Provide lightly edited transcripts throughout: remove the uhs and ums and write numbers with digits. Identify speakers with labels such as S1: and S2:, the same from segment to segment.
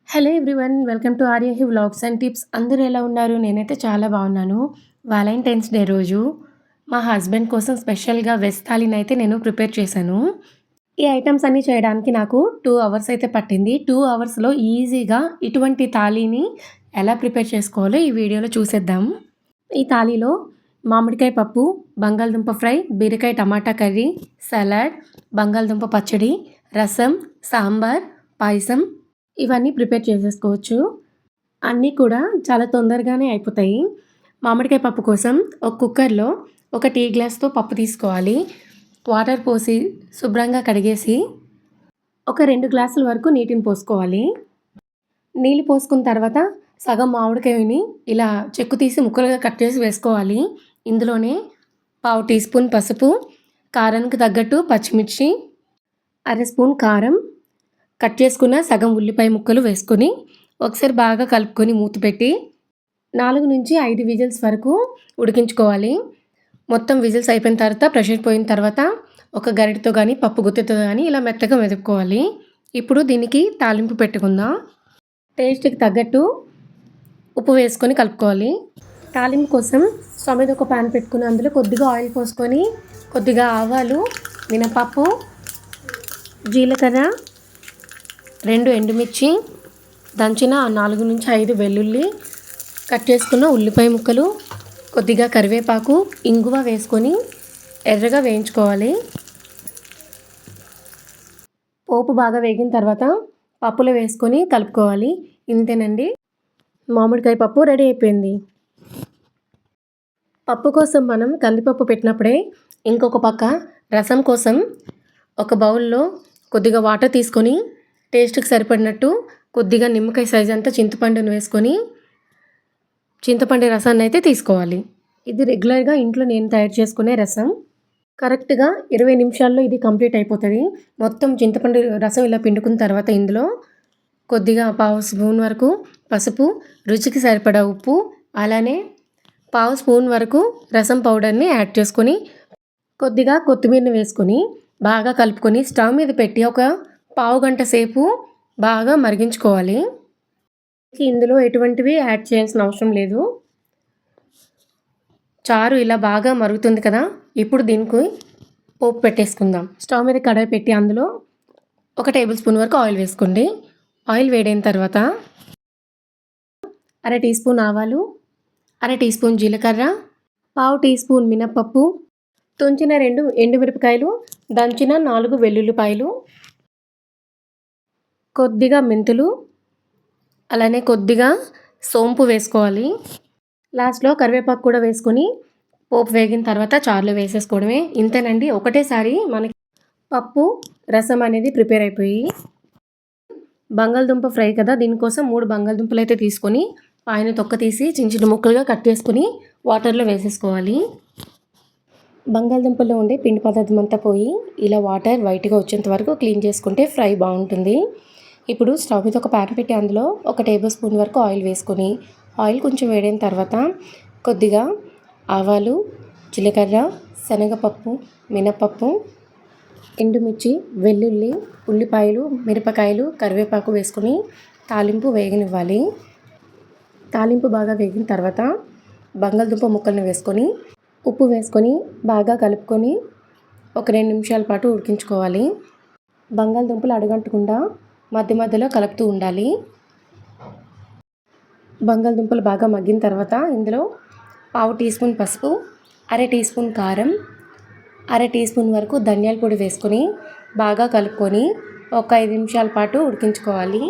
S1: Hello everyone. Welcome to Aryahi vlogs and tips. అందరూ ఎలా ఉన్నారు? నేనైతే చాలా బాగున్నాను. వాలెంటైన్స్ డే రోజు మా హస్బెండ్ కోసం స్పెషల్‌గా వెజ్ థాలీనైతే నేను ప్రిపేర్ చేశాను. ఈ ఐటెమ్స్ అన్నీ చేయడానికి నాకు 2 అవర్స్ అయితే పట్టింది. 2 అవర్స్‌లో ఈజీగా ఇటువంటి థాలీని ఎలా ప్రిపేర్ చేసుకోవాలో ఈ వీడియోలో చూసేద్దాం. ఈ థాలీలో మామిడికాయ పప్పు, బంగాళదుంప ఫ్రై, బీరకాయ టమాటా కర్రీ, సలాడ్, బంగాళదుంప పచ్చడి, రసం, సాంబార్, పాయసం ఇవన్నీ ప్రిపేర్ చేసేసుకోవచ్చు. అన్నీ కూడా చాలా తొందరగానే అయిపోతాయి. మామిడికాయ పప్పు కోసం ఒక కుక్కర్‌లో ఒక టీ గ్లాస్‌తో పప్పు తీసుకోవాలి. వాటర్ పోసి శుభ్రంగా కడిగేసి ఒక 2 గ్లాసుల వరకు నీటిని పోసుకోవాలి. నీళ్ళు పోసుకున్న తర్వాత సగం మామిడికాయని ఇలా చెక్కు తీసి ముక్కలుగా కట్ చేసి వేసుకోవాలి. ఇందులోనే పావు టీ స్పూన్ పసుపు, కారానికి తగ్గట్టు పచ్చిమిర్చి, అర స్పూన్ కారం, కట్ చేసుకున్న సగం ఉల్లిపాయ ముక్కలు వేసుకొని ఒకసారి బాగా కలుపుకొని మూత పెట్టి 4-5 విజిల్స్ వరకు ఉడికించుకోవాలి. మొత్తం విజిల్స్ అయిపోయిన తర్వాత ప్రెషర్ పోయిన తర్వాత ఒక గరిటెతో కానీ పప్పు గుత్తితో కానీ ఇలా మెత్తగా మెదుపుకోవాలి. ఇప్పుడు దీనికి తాలింపు పెట్టుకుందాం. టేస్ట్‌కి తగ్గట్టు ఉప్పు వేసుకొని కలుపుకోవాలి. తాలింపు కోసం స్టవ్ మీద ఒక పాన్ పెట్టుకుని అందులో కొద్దిగా ఆయిల్ పోసుకొని కొద్దిగా ఆవాలు, మినపప్పు, జీలకర్ర, 2 ఎండుమిర్చి, దంచిన 4-5 వెల్లుల్లి, కట్ చేసుకున్న ఉల్లిపాయ ముక్కలు, కొద్దిగా కరివేపాకు, ఇంగువ వేసుకొని ఎర్రగా వేయించుకోవాలి. పోపు బాగా వేగిన తర్వాత పప్పులో వేసుకొని కలుపుకోవాలి. ఇంతేనండి, మామిడికాయ పప్పు రెడీ అయిపోయింది. పప్పు కోసం మనం కందిపప్పు పెట్టినప్పుడే ఇంకొక పక్క రసం కోసం ఒక బౌల్లో కొద్దిగా వాటర్ తీసుకొని టేస్ట్‌కి సరిపడినట్టు కొద్దిగా నిమ్మకాయ సైజ్ అంతా చింతపండును వేసుకొని చింతపండు రసాన్ని అయితే తీసుకోవాలి. ఇది రెగ్యులర్‌గా ఇంట్లో నేను తయారు చేసుకునే రసం. కరెక్ట్‌గా 20 నిమిషాల్లో ఇది కంప్లీట్ అయిపోతుంది. మొత్తం చింతపండు రసం ఇలా పిండుకున్న తర్వాత ఇందులో కొద్దిగా పావు స్పూన్ వరకు పసుపు, రుచికి సరిపడా ఉప్పు, అలానే పావు స్పూన్ వరకు రసం పౌడర్ని యాడ్ చేసుకొని కొద్దిగా కొత్తిమీరని వేసుకొని బాగా కలుపుకొని స్టవ్ మీద పెట్టి ఒక పావు గంట సేపు బాగా మరిగించుకోవాలి. ఇందులో ఎటువంటివి యాడ్ చేయాల్సిన అవసరం లేదు. చారు ఇలా బాగా మరుగుతుంది కదా, ఇప్పుడు దీనికి పోపు పెట్టేసుకుందాం. స్టవ్ మీద కడాయి పెట్టి అందులో 1 టేబుల్ స్పూన్ వరకు ఆయిల్ వేసుకోండి. ఆయిల్ వేడైన తర్వాత అర టీ స్పూన్ ఆవాలు, అర టీ స్పూన్ జీలకర్ర, పావు టీ స్పూన్ మినపప్పు, తుంచిన 2 ఎండుమిరపకాయలు, దంచిన 4 వెల్లుల్లిపాయలు, కొద్దిగా మెంతులు, అలానే కొద్దిగా సోంపు వేసుకోవాలి. లాస్ట్లో కరివేపాకు కూడా వేసుకొని పోపు వేగిన తర్వాత చారులో వేసేసుకోవడమే. ఇంతేనండి, ఒకటేసారి మనకి పప్పు రసం అనేది ప్రిపేర్ అయిపోయి. బంగాళదుంప ఫ్రై కదా, దీనికోసం 3 బంగాళదుంపలు అయితే తీసుకొని పైన తొక్క తీసి చిన్న చిన్న ముక్కలుగా కట్ చేసుకుని వాటర్లో వేసేసుకోవాలి. బంగాళదుంపల్లో ఉండే పిండి పదార్థం అంతా పోయి ఇలా వాటర్ వైట్గా వచ్చేంత వరకు క్లీన్ చేసుకుంటే ఫ్రై బాగుంటుంది. ఇప్పుడు స్టవ్ మీద ఒక ప్యాన్ పెట్టి అందులో 1 టేబుల్ స్పూన్ వరకు ఆయిల్ వేసుకొని ఆయిల్ కొంచెం వేడైన తర్వాత కొద్దిగా ఆవాలు, జీలకర్ర, శనగపప్పు, మినపప్పు, ఎండుమిర్చి, వెల్లుల్లి, ఉల్లిపాయలు, మిరపకాయలు, కరివేపాకు వేసుకొని తాలింపు వేగనివ్వాలి. తాలింపు బాగా వేగిన తర్వాత బంగాళదుంప ముక్కల్ని వేసుకొని ఉప్పు వేసుకొని బాగా కలుపుకొని ఒక 2 నిమిషాల పాటు ఉడికించుకోవాలి. బంగాళదుంపలు అడుగంటకుండా మధ్య మధ్యలో కలుపుతూ ఉండాలి. బంగాళదుంపలు బాగా మగ్గిన తర్వాత ఇందులో పావు టీ స్పూన్ పసుపు, అర టీ స్పూన్ కారం, అర టీ స్పూన్ వరకు ధనియాల పొడి వేసుకొని బాగా కలుపుకొని ఒక 5 నిమిషాల పాటు ఉడికించుకోవాలి.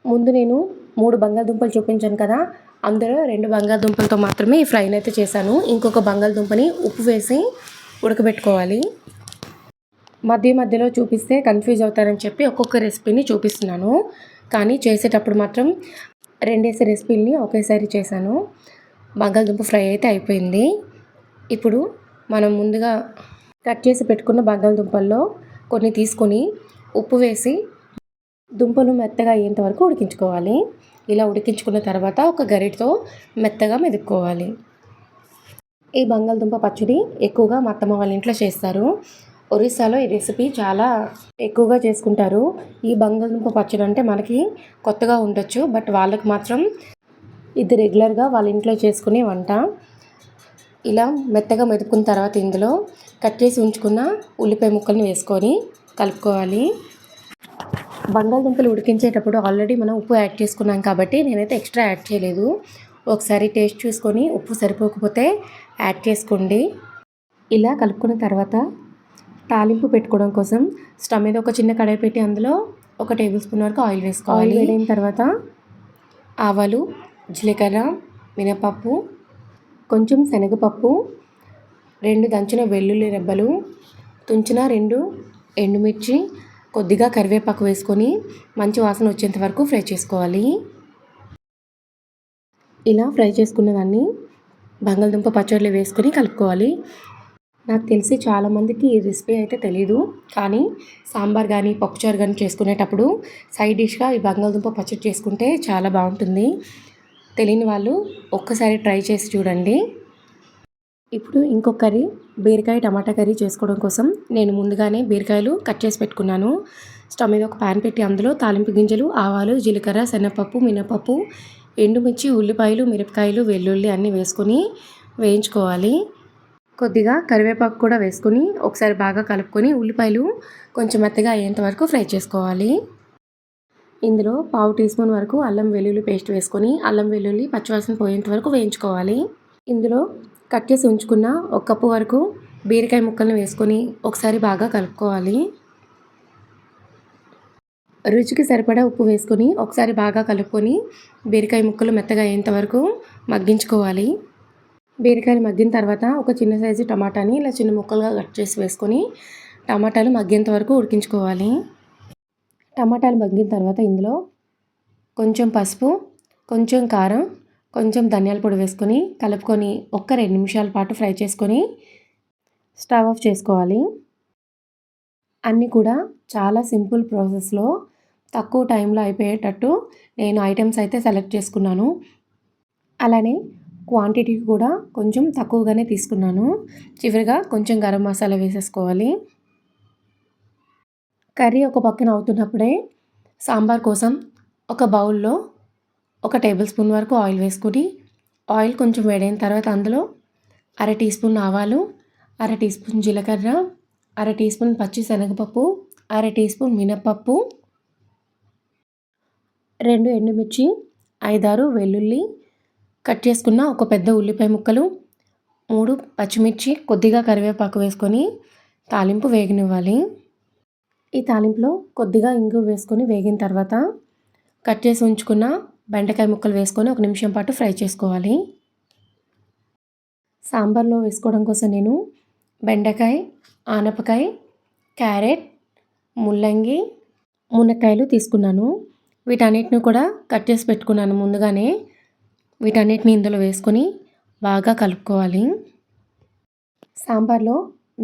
S1: ముందు నేను 3 బంగాళదుంపలు చూపించాను కదా, అందులో 2 బంగాళదుంపలతో మాత్రమే ఈ ఫ్రైని అయితే చేశాను. ఇంకొక బంగాళదుంపని ఉప్పు వేసి ఉడకబెట్టుకోవాలి. మధ్య మధ్యలో చూపిస్తే కన్ఫ్యూజ్ అవుతారని చెప్పి ఒక్కొక్క రెసిపీని చూపిస్తున్నాను, కానీ చేసేటప్పుడు మాత్రం 2 రెసిపీలని ఒకేసారి చేశాను. బంగాళదుంప ఫ్రై అయితే అయిపోయింది. ఇప్పుడు మనం ముందుగా కట్ చేసి పెట్టుకున్న బంగాళదుంపల్లో కొన్ని తీసుకొని ఉప్పు వేసి దుంపలు మెత్తగా అయ్యేంత వరకు ఉడికించుకోవాలి. ఇలా ఉడికించుకున్న తర్వాత ఒక గరిటెతో మెత్తగా మెదుపుకోవాలి. ఈ బంగాళదుంప పచ్చడి ఎక్కువగా మా అత్తమ్మ వాళ్ళ ఇంట్లో చేస్తారు. ఒరిస్సాలో ఈ రెసిపీ చాలా ఎక్కువగా చేసుకుంటారు. ఈ బంగాళదుంప పచ్చడి అంటే మనకి కొత్తగా ఉండొచ్చు, బట్ వాళ్ళకి మాత్రం ఇది రెగ్యులర్గా వాళ్ళ ఇంట్లో చేసుకునే వంట. ఇలా మెత్తగా మెదుపుకున్న తర్వాత ఇందులో కట్ చేసి ఉంచుకున్న ఉల్లిపాయ ముక్కల్ని వేసుకొని కలుపుకోవాలి. బంగాళదుంపలు ఉడికించేటప్పుడు ఆల్రెడీ మనం ఉప్పు యాడ్ చేసుకున్నాం కాబట్టి నేనైతే ఎక్స్ట్రా యాడ్ చేయలేదు. ఒకసారి టేస్ట్ చూసుకొని ఉప్పు సరిపోకపోతే యాడ్ చేసుకోండి. ఇలా కలుపుకున్న తర్వాత తాలింపు పెట్టుకోవడం కోసం స్టవ్ మీద ఒక చిన్న కడాయి పెట్టి అందులో 1 టేబుల్ స్పూన్ వరకు ఆయిల్ వేసుకోవాలి. ఆయిల్ వేడైన తర్వాత ఆవాలు, జీలకర్ర, మినపప్పు, కొంచెం శనగపప్పు, 2 దంచిన వెల్లుల్లి రెబ్బలు, తుంచిన 2 ఎండుమిర్చి, కొద్దిగా కరివేపాకు వేసుకొని మంచి వాసన వచ్చేంత వరకు ఫ్రై చేసుకోవాలి. ఇలా ఫ్రై చేసుకున్న దాన్ని బంగాళదుంప పచ్చడిలో వేసుకొని కలుపుకోవాలి. నాకు తెలిసి చాలామందికి ఈ రెసిపీ అయితే తెలీదు, కానీ సాంబార్ కానీ పప్పుచారు కానీ చేసుకునేటప్పుడు సైడ్ డిష్గా ఈ బంగాళదుంప పచ్చడి చేసుకుంటే చాలా బాగుంటుంది. తెలియని వాళ్ళు ఒక్కసారి ట్రై చేసి చూడండి. ఇప్పుడు ఇంకొక కర్రీ, బీరకాయ టమాటా కర్రీ చేసుకోవడం కోసం నేను ముందుగానే బీరకాయలు కట్ చేసి పెట్టుకున్నాను. స్టవ్ మీద ఒక ప్యాన్ పెట్టి అందులో తాలింపు గింజలు, ఆవాలు, జీలకర్ర, శనగపప్పు, మినపప్పు, ఎండుమిర్చి, ఉల్లిపాయలు, మిరపకాయలు, వెల్లుల్లి అన్నీ వేసుకొని వేయించుకోవాలి. కొద్దిగా కరివేపాకు కూడా వేసుకొని ఒకసారి బాగా కలుపుకొని ఉల్లిపాయలు కొంచెం మెత్తగా అయ్యేంత వరకు ఫ్రై చేసుకోవాలి. ఇందులో 1/2 టీ స్పూన్ వరకు అల్లం వెల్లుల్లి పేస్ట్ వేసుకొని అల్లం వెల్లుల్లి పచ్చివాసన పోయేంత వరకు వేయించుకోవాలి. ఇందులో కట్ చేసి ఉంచుకున్న 1 కప్పు వరకు బీరకాయ ముక్కల్ని వేసుకొని ఒకసారి బాగా కలుపుకోవాలి. రుచికి సరిపడా ఉప్పు వేసుకొని ఒకసారి బాగా కలుపుకొని బీరకాయ ముక్కలు మెత్తగా అయ్యేంత వరకు మగ్గించుకోవాలి. బీరకాయలు మగ్గిన తర్వాత ఒక చిన్న సైజు టమాటాని ఇలా చిన్న ముక్కలుగా కట్ చేసి వేసుకొని టమాటాలు మగ్గేంత వరకు ఉడికించుకోవాలి. టమాటాలు మగ్గిన తర్వాత ఇందులో కొంచెం పసుపు, కొంచెం కారం, కొంచెం ధనియాల పొడి వేసుకొని కలుపుకొని 2 నిమిషాల పాటు ఫ్రై చేసుకొని స్టవ్ ఆఫ్ చేసుకోవాలి. అన్నీ కూడా చాలా సింపుల్ ప్రాసెస్లో తక్కువ టైంలో అయిపోయేటట్టు నేను ఐటమ్స్ అయితే సెలెక్ట్ చేసుకున్నాను. అలానే క్వాంటిటీ కూడా కొంచెం తక్కువగానే తీసుకున్నాను. చివరిగా కొంచెం గరం మసాలా వేసేసుకోవాలి. కర్రీ ఒక పక్కన అవుతున్నప్పుడే సాంబార్ కోసం ఒక బౌల్లో 1 టేబుల్ స్పూన్ వరకు ఆయిల్ వేసుకొని ఆయిల్ కొంచెం వేడైన తర్వాత అందులో 1/2 టీ స్పూన్ ఆవాలు, 1/2 టీ స్పూన్ జీలకర్ర, 1/2 టీ స్పూన్ పచ్చి శనగపప్పు, 1/2 టీ స్పూన్ మినపప్పు, 2 ఎండుమిర్చి, 5-6 వెల్లుల్లి, కట్ చేసుకున్న ఒక పెద్ద ఉల్లిపాయ ముక్కలు, 3 పచ్చిమిర్చి, కొద్దిగా కరివేపాకు వేసుకొని తాలింపు వేగనివ్వాలి. ఈ తాలింపులో కొద్దిగా ఇంగువ వేసుకొని వేగిన తర్వాత కట్ చేసి ఉంచుకున్న బెండకాయ ముక్కలు వేసుకొని 1 నిమిషం పాటు ఫ్రై చేసుకోవాలి. సాంబార్లో వేసుకోవడం కోసం నేను బెండకాయ, ఆనపకాయ, క్యారెట్, ముల్లంగి, మునక్కాయలు తీసుకున్నాను. వీటన్నిటిని కూడా కట్ చేసి పెట్టుకున్నాను ముందుగానే. వీటన్నిటిని ఇందులో వేసుకొని బాగా కలుపుకోవాలి. సాంబార్లో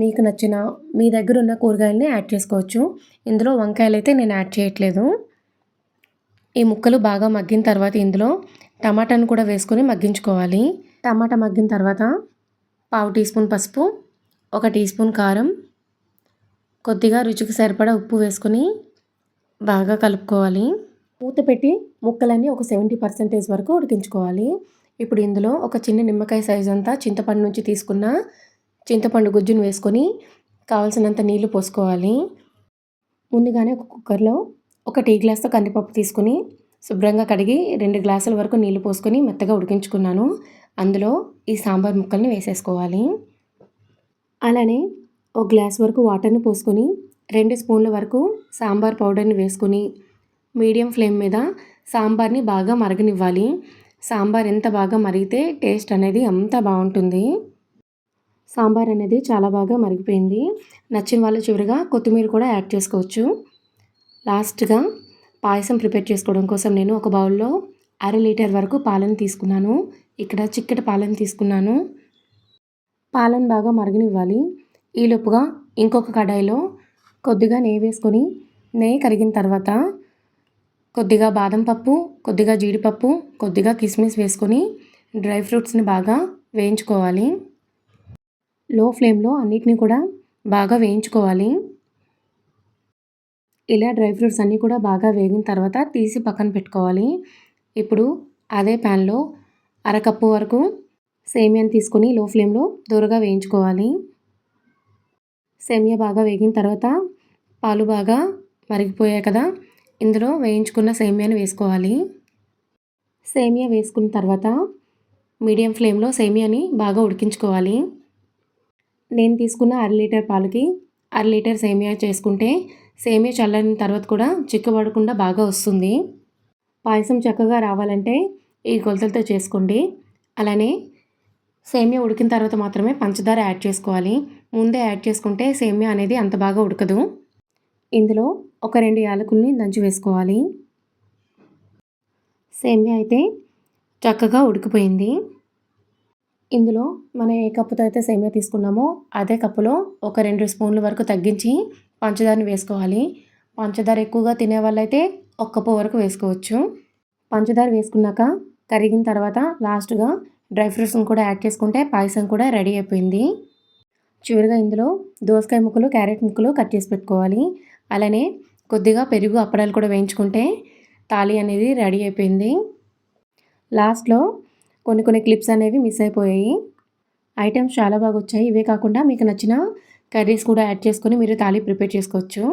S1: మీకు నచ్చిన మీ దగ్గర ఉన్న కూరగాయలని యాడ్ చేసుకోవచ్చు. ఇందులో వంకాయలు అయితే నేను యాడ్ చేయట్లేదు. ఈ ముక్కలు బాగా మగ్గిన తర్వాత ఇందులో టమాటాను కూడా వేసుకొని మగ్గించుకోవాలి. టమాటా మగ్గిన తర్వాత 1/2 టీ స్పూన్ పసుపు, 1 టీ స్పూన్ కారం, కొద్దిగా రుచికి సరిపడా ఉప్పు వేసుకొని బాగా కలుపుకోవాలి. మూత పెట్టి ముక్కలన్నీ ఒక 70% వరకు ఉడికించుకోవాలి. ఇప్పుడు ఇందులో ఒక చిన్న నిమ్మకాయ సైజు అంతా చింతపండు నుంచి తీసుకున్న చింతపండు గుజ్జును వేసుకొని కావాల్సినంత నీళ్లు పోసుకోవాలి. ముందుగానే ఒక కుక్కర్లో 1 టీ గ్లాస్తో కందిపప్పు తీసుకొని శుభ్రంగా కడిగి 2 గ్లాసుల వరకు నీళ్లు పోసుకొని మెత్తగా ఉడికించుకున్నాను. అందులో ఈ సాంబార్ ముక్కల్ని వేసేసుకోవాలి. అలానే 1 గ్లాస్ వరకు వాటర్ని పోసుకొని 2 స్పూన్ల వరకు సాంబార్ పౌడర్ని వేసుకొని మీడియం ఫ్లేమ్ మీద సాంబార్ని బాగా మరగనివ్వాలి. సాంబార్ ఎంత బాగా మరిగితే టేస్ట్ అనేది అంత బాగుంటుంది. సాంబార్ అనేది చాలా బాగా మరిగిపోయింది. నచ్చిన వాళ్ళు చివరిగా కొత్తిమీర కూడా యాడ్ చేసుకోవచ్చు. లాస్ట్గా పాయసం ప్రిపేర్ చేసుకోవడం కోసం నేను ఒక బౌల్లో 1/2 లీటర్ వరకు పాలను తీసుకున్నాను. ఇక్కడ చిక్కటి పాలను తీసుకున్నాను. పాలను బాగా మరగనివ్వాలి. ఈలోపుగా ఇంకొక కడాయిలో కొద్దిగా నెయ్యి వేసుకొని నెయ్యి కరిగిన తర్వాత కొద్దిగా బాదం పప్పు, కొద్దిగా జీడిపప్పు, కొద్దిగా కిస్మిస్ వేసుకొని డ్రై ఫ్రూట్స్ని బాగా వేయించుకోవాలి. లో ఫ్లేమ్లో అన్నిటిని కూడా బాగా వేయించుకోవాలి. ఇలా డ్రై ఫ్రూట్స్ అన్నీ కూడా బాగా వేగిన తర్వాత తీసి పక్కన పెట్టుకోవాలి. ఇప్పుడు అదే ప్యాన్‌లో అరకప్పు వరకు సేమియాని తీసుకొని లో ఫ్లేమ్‌లో దోరగా వేయించుకోవాలి. సేమియా బాగా వేగిన తర్వాత పాలు బాగా మరిగిపోయాయి కదా! ఇందులో వేయించుకున్న సేమియాని వేసుకోవాలి. సేమియా వేసుకున్న తర్వాత మీడియం ఫ్లేమ్‌లో సేమియాని బాగా ఉడికించుకోవాలి. నేను తీసుకున్న అర లీటర్ పాలకి అర లీటర్ సేమియా చేసుకుంటే సేమియా చల్లారిన తర్వాత కూడా చిక్కబడకుండా బాగా వస్తుంది. పాయసం చక్కగా రావాలంటే ఈ కొలతలతో చేసుకోండి. అలానే సేమియా ఉడికిన తర్వాత మాత్రమే పంచదార యాడ్ చేసుకోవాలి. ముందే యాడ్ చేసుకుంటే సేమియా అనేది అంత బాగా ఉడకదు. ఇందులో ఒక 2 యాలకుల్ని దంచి వేసుకోవాలి. సేమియా అయితే చక్కగా ఉడికిపోయింది. ఇందులో మనం ఏ కప్పుతో అయితే సేమియా తీసుకున్నామో అదే కప్పులో ఒక 2 స్పూన్ల వరకు తగ్గించి పంచదారని వేసుకోవాలి. పంచదార ఎక్కువగా తినే వాళ్ళైతే ఒక కప్పు వరకు వేసుకోవచ్చు. పంచదార వేసుకున్నాక కరిగిన తర్వాత లాస్ట్‌గా డ్రై ఫ్రూట్స్‌ని కూడా యాడ్ చేసుకుంటే పాయసం కూడా రెడీ అయిపోయింది. చివరిగా ఇందులో దోసకాయ ముక్కలు, క్యారెట్ ముక్కలు కట్ చేసి పెట్టుకోవాలి. అలానే కొద్దిగా పెరుగు, అప్పడాలు కూడా వేయించుకుంటే తాళి అనేది రెడీ అయిపోయింది. లాస్ట్‌లో కొన్ని క్లిప్స్ అనేవి మిస్ అయిపోయాయి. ఐటెమ్స్ చాలా బాగొచ్చాయి. ఇవే కాకుండా మీకు నచ్చిన కర్రీస్ కూడా యాడ్ చేసుకొని మీరు తాళి ప్రిపేర్ చేసుకోవచ్చు.